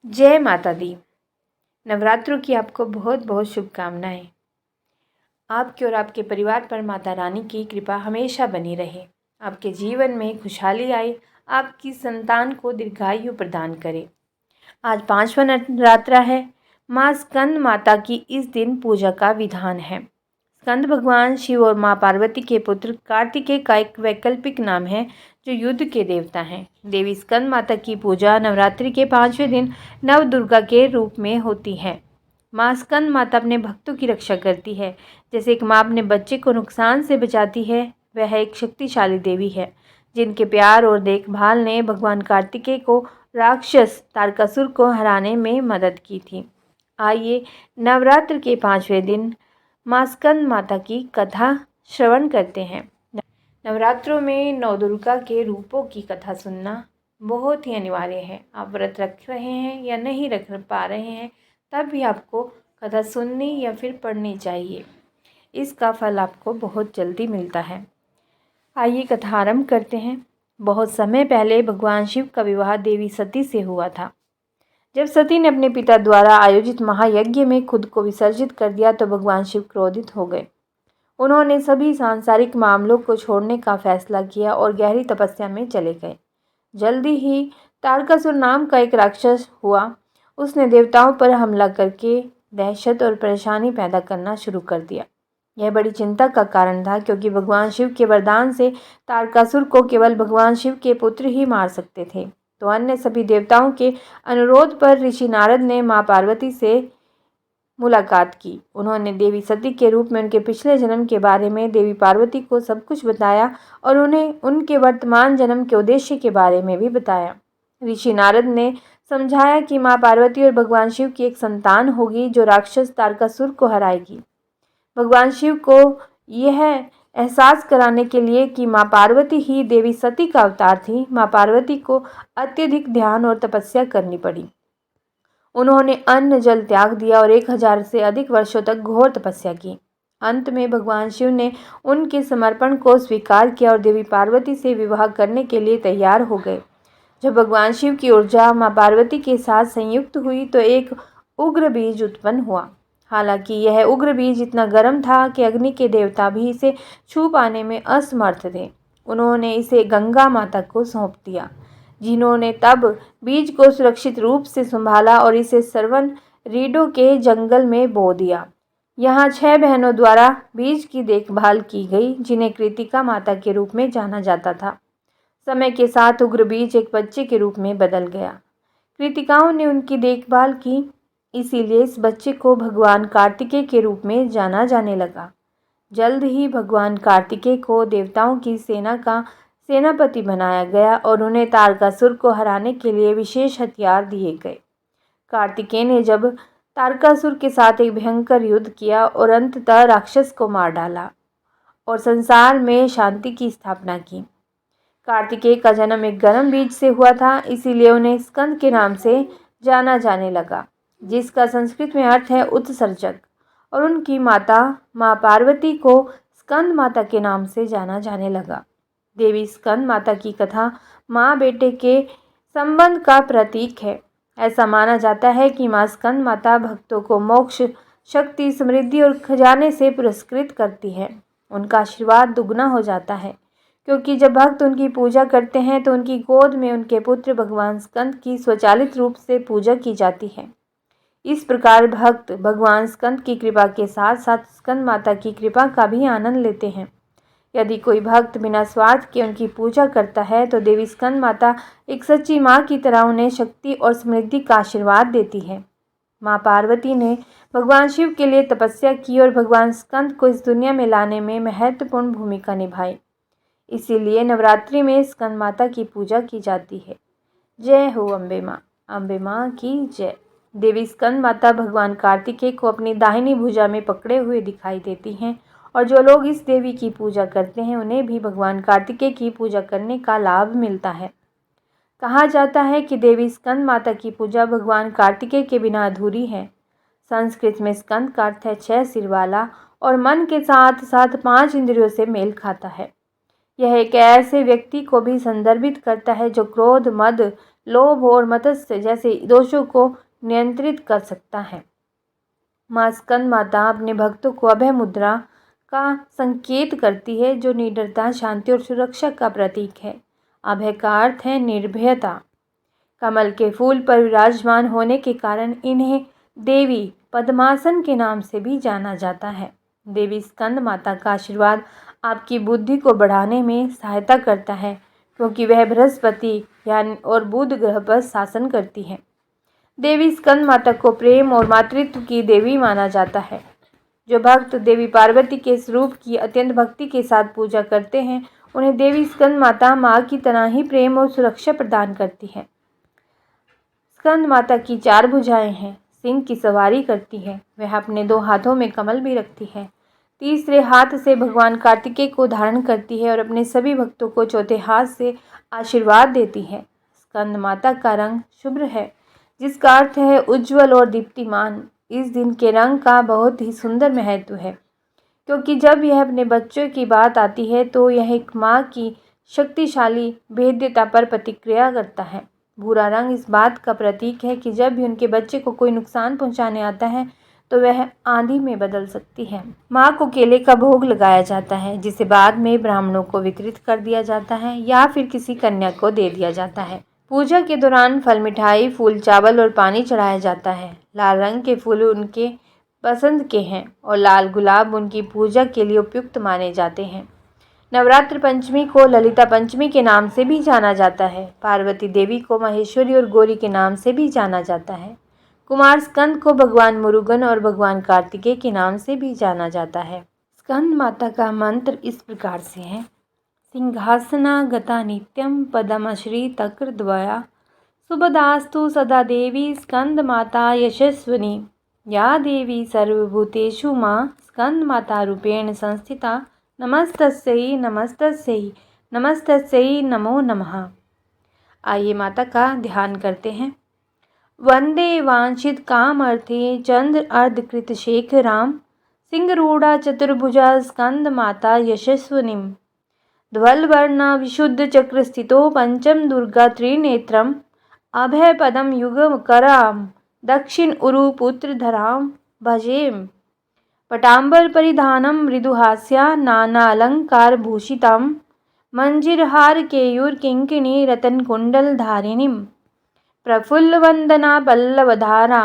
जय माता दी। नवरात्रों की आपको बहुत बहुत शुभकामनाएं। आपके और आपके परिवार पर माता रानी की कृपा हमेशा बनी रहे। आपके जीवन में खुशहाली आए, आपकी संतान को दीर्घायु प्रदान करे। आज 5वां नवरात्रा है। माँ स्कंद माता की इस दिन पूजा का विधान है। स्कंद भगवान शिव और माँ पार्वती के पुत्र कार्तिकेय का एक वैकल्पिक नाम है जो युद्ध के देवता हैं। देवी स्कंद माता की पूजा नवरात्रि के 5वें दिन नव दुर्गा के रूप में होती है। माँ स्कंद माता अपने भक्तों की रक्षा करती है। जैसे एक माँ अपने बच्चे को नुकसान से बचाती है, वह एक शक्तिशाली देवी है जिनके प्यार और देखभाल ने भगवान कार्तिकेय को राक्षस तारकासुर को हराने में मदद की थी। आइए नवरात्र के 5वें दिन माँ स्कंद माता की कथा श्रवण करते हैं। नवरात्रों में नौ दुर्गा के रूपों की कथा सुनना बहुत ही अनिवार्य है। आप व्रत रख रहे हैं या नहीं रख पा रहे हैं, तब भी आपको कथा सुननी या फिर पढ़नी चाहिए। इसका फल आपको बहुत जल्दी मिलता है। आइए कथा आरंभ करते हैं। बहुत समय पहले भगवान शिव का विवाह देवी सती से हुआ था। जब सती ने अपने पिता द्वारा आयोजित महायज्ञ में खुद को विसर्जित कर दिया तो भगवान शिव क्रोधित हो गए। उन्होंने सभी सांसारिक मामलों को छोड़ने का फैसला किया और गहरी तपस्या में चले गए। जल्दी ही तारकासुर नाम का एक राक्षस हुआ। उसने देवताओं पर हमला करके दहशत और परेशानी पैदा करना शुरू कर दिया। यह बड़ी चिंता का कारण था क्योंकि भगवान शिव के वरदान से तारकासुर को केवल भगवान शिव के पुत्र ही मार सकते थे। तो अन्य सभी देवताओं के अनुरोध पर ऋषि नारद ने माँ पार्वती से मुलाकात की। उन्होंने देवी सती के रूप में उनके पिछले जन्म के बारे में देवी पार्वती को सब कुछ बताया और उन्हें उनके वर्तमान जन्म के उद्देश्य के बारे में भी बताया। ऋषि नारद ने समझाया कि माँ पार्वती और भगवान शिव की एक संतान होगी जो राक्षस तारकासुर को हराएगी। भगवान शिव को यह एहसास कराने के लिए कि माँ पार्वती ही देवी सती का अवतार थी, माँ पार्वती को अत्यधिक ध्यान और तपस्या करनी पड़ी। उन्होंने अन्न जल त्याग दिया और 1000 से अधिक वर्षों तक घोर तपस्या की। अंत में भगवान शिव ने उनके समर्पण को स्वीकार किया और देवी पार्वती से विवाह करने के लिए तैयार हो गए। जब भगवान शिव की ऊर्जा माँ पार्वती के साथ संयुक्त हुई तो एक उग्र बीज उत्पन्न हुआ। हालांकि यह उग्र बीज इतना गर्म था कि अग्नि के देवता भी इसे छू पाने में असमर्थ थे। उन्होंने इसे गंगा माता को सौंप दिया, जिन्होंने तब बीज को सुरक्षित रूप से संभाला और इसे सरवन रीडों के जंगल में बो दिया। यहाँ 6 बहनों द्वारा बीज की देखभाल की गई, जिन्हें कृतिका माता के रूप में जाना जाता था। समय के साथ उग्र बीज एक बच्चे के रूप में बदल गया। कृतिकाओं ने उनकी देखभाल की, इसीलिए इस बच्चे को भगवान कार्तिकेय के रूप में जाना जाने लगा। जल्द ही भगवान कार्तिकेय को देवताओं की सेना का सेनापति बनाया गया और उन्हें तारकासुर को हराने के लिए विशेष हथियार दिए गए। कार्तिकेय ने जब तारकासुर के साथ एक भयंकर युद्ध किया और अंततः राक्षस को मार डाला और संसार में शांति की स्थापना की। कार्तिकेय का जन्म एक गर्म बीज से हुआ था, इसीलिए उन्हें स्कंद के नाम से जाना जाने लगा, जिसका संस्कृत में अर्थ है उत्सर्जक, और उनकी माता माँ पार्वती को स्कंद माता के नाम से जाना जाने लगा। देवी स्कंद माता की कथा माँ बेटे के संबंध का प्रतीक है। ऐसा माना जाता है कि माँ स्कंद माता भक्तों को मोक्ष, शक्ति, समृद्धि और खजाने से पुरस्कृत करती है। उनका आशीर्वाद दुगना हो जाता है क्योंकि जब भक्त उनकी पूजा करते हैं तो उनकी गोद में उनके पुत्र भगवान स्कंद की स्वचालित रूप से पूजा की जाती है। इस प्रकार भक्त भगवान स्कंद की कृपा के साथ साथ स्कंद माता की कृपा का भी आनंद लेते हैं। यदि कोई भक्त बिना स्वार्थ के उनकी पूजा करता है तो देवी स्कंद माता एक सच्ची माँ की तरह उन्हें शक्ति और समृद्धि का आशीर्वाद देती है। माँ पार्वती ने भगवान शिव के लिए तपस्या की और भगवान स्कंद को इस दुनिया में लाने में महत्वपूर्ण भूमिका निभाई। इसीलिए नवरात्रि में स्कंद माता की पूजा की जाती है। जय हो अम्बे माँ की जय। देवी स्कंद माता भगवान कार्तिकेय को अपनी दाहिनी भुजा में पकड़े हुए दिखाई देती हैं और जो लोग इस देवी की पूजा करते हैं उन्हें भी भगवान कार्तिकेय की पूजा करने का लाभ मिलता है। कहा जाता है कि देवी स्कंद माता की पूजा भगवान कार्तिकेय के बिना अधूरी है। संस्कृत में स्कंद का अर्थ है 6 सिर वाला और मन के साथ साथ 5 इंद्रियों से मेल खाता है। यह एक ऐसे व्यक्ति को भी संदर्भित करता है जो क्रोध, मद, लोभ और मत्सर्य जैसे दोषों को नियंत्रित कर सकता है। माँ स्कंद माता अपने भक्तों को अभय मुद्रा का संकेत करती है, जो निडरता, शांति और सुरक्षा का प्रतीक है। अभय का अर्थ है निर्भयता। कमल के फूल पर विराजमान होने के कारण इन्हें देवी पद्मासन के नाम से भी जाना जाता है। देवी स्कंद माता का आशीर्वाद आपकी बुद्धि को बढ़ाने में सहायता करता है, क्योंकि वह बृहस्पति यानी और बुध ग्रह पर शासन करती है। देवी स्कंद माता को प्रेम और मातृत्व की देवी माना जाता है। जो भक्त देवी पार्वती के स्वरूप की अत्यंत भक्ति के साथ पूजा करते हैं, उन्हें देवी स्कंद माता माँ की तरह ही प्रेम और सुरक्षा प्रदान करती है। स्कंद माता की 4 भुजाएं हैं, सिंह की सवारी करती है। वह अपने 2 हाथों में कमल भी रखती है। तीसरे हाथ से भगवान कार्तिकेय को धारण करती है और अपने सभी भक्तों को चौथे हाथ से आशीर्वाद देती है। स्कंद माता का रंग शुभ्र है, जिसका अर्थ है उज्ज्वल और दीप्तिमान। इस दिन के रंग का बहुत ही सुंदर महत्व है, क्योंकि जब यह अपने बच्चों की बात आती है तो यह एक माँ की शक्तिशाली भेद्यता पर प्रतिक्रिया करता है। भूरा रंग इस बात का प्रतीक है कि जब भी उनके बच्चे को कोई नुकसान पहुंचाने आता है तो वह आंधी में बदल सकती है। माँ को केले का भोग लगाया जाता है, जिसे बाद में ब्राह्मणों को वितरित कर दिया जाता है या फिर किसी कन्या को दे दिया जाता है। पूजा के दौरान फल, मिठाई, फूल, चावल और पानी चढ़ाया जाता है। लाल रंग के फूल उनके पसंद के हैं और लाल गुलाब उनकी पूजा के लिए उपयुक्त माने जाते हैं। नवरात्र पंचमी को ललिता पंचमी के नाम से भी जाना जाता है। पार्वती देवी को महेश्वरी और गौरी के नाम से भी जाना जाता है। कुमार स्कंद को भगवान मुरुगन और भगवान कार्तिकेय के नाम से भी जाना जाता है। स्कंद माता का मंत्र इस प्रकार से है। सिंहासना गता नित्यम पद्मश्री तक्र द्वया सुभदास्तु सदा देवी स्कंद माता यशस्विनी। या देवी सर्वभूतेषु माँ स्कंद माता रूपेण संस्थिता। नमस्तस्यै नमस्तस्यै नमस्तस्यै नमो नमः। आइए माता का ध्यान करते हैं। वंदे वांछित कामर्थे चंद्र अर्धकृत शेखराम। सिंहरूढ़ा चतुर्भुजा स्कंद माता यशस्विनीम। ध्वलवर्णा विशुद्ध चक्र स्थितो पंचम दुर्गा त्रिनेत्रम। अभय पदम युगम कराम दक्षिण उरु पुत्र धराम भजेम। पटाम्बर परिधानम मृदुहास्या नानालंकार भूषिताम। मंजीरहार केयूर किंकिणी रतन कुंडल धारिणीम। प्रफुल्ल वंदना पल्लवधारा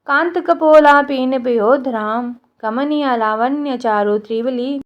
कांत कपोला पीन पयोधराम। कमनीय लावण्य चारु त्रिवली